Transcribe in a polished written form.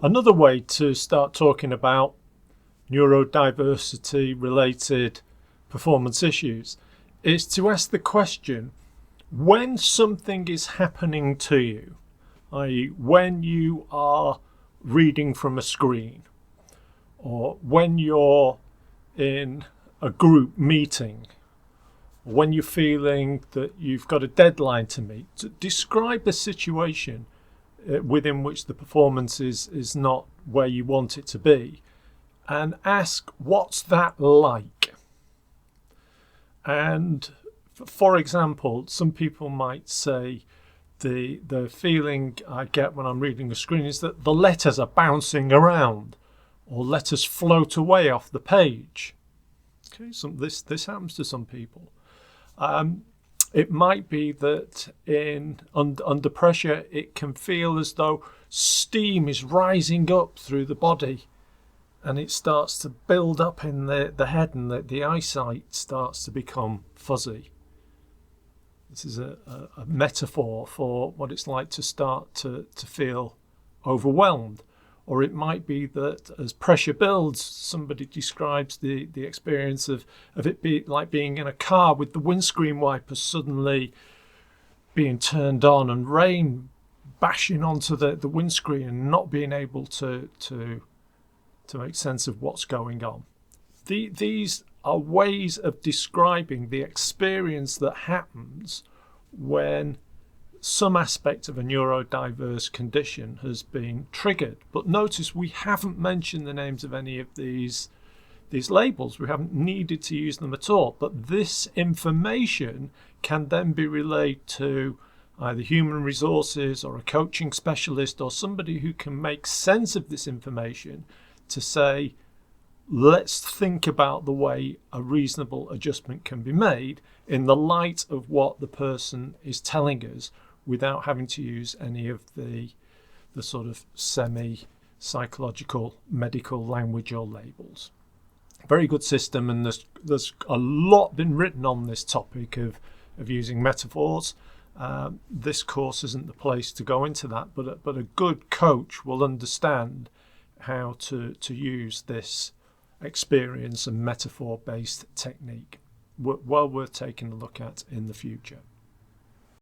Another way to start talking about neurodiversity related performance issues is to ask the question, when something is happening to you, i.e. when you are reading from a screen, or when you're in a group meeting, or when you're feeling that you've got a deadline to meet, to describe a situation within which the performance is not where you want it to be, and ask, what's that like? And for example, some people might say the feeling I get when I'm reading the screen is that the letters are bouncing around, or letters float away off the page. Okay, this happens to some people. It might be that under pressure, it can feel as though steam is rising up through the body, and it starts to build up in the head, and the eyesight starts to become fuzzy. This is a metaphor for what it's like to start to feel overwhelmed. Or it might be that as pressure builds, somebody describes the experience of it like being in a car with the windscreen wipers suddenly being turned on and rain bashing onto the windscreen and not being able to make sense of what's going on. These are ways of describing the experience that happens when some aspect of a neurodiverse condition has been triggered. But notice we haven't mentioned the names of any of these labels. We haven't needed to use them at all. But this information can then be relayed to either human resources or a coaching specialist or somebody who can make sense of this information to say, let's think about the way a reasonable adjustment can be made in the light of what the person is telling us, without having to use any of the sort of semi-psychological medical language or labels. Very good system, and there's a lot been written on this topic of using metaphors. This course isn't the place to go into that, but a good coach will understand how to use this experience and metaphor-based technique. Well worth taking a look at in the future.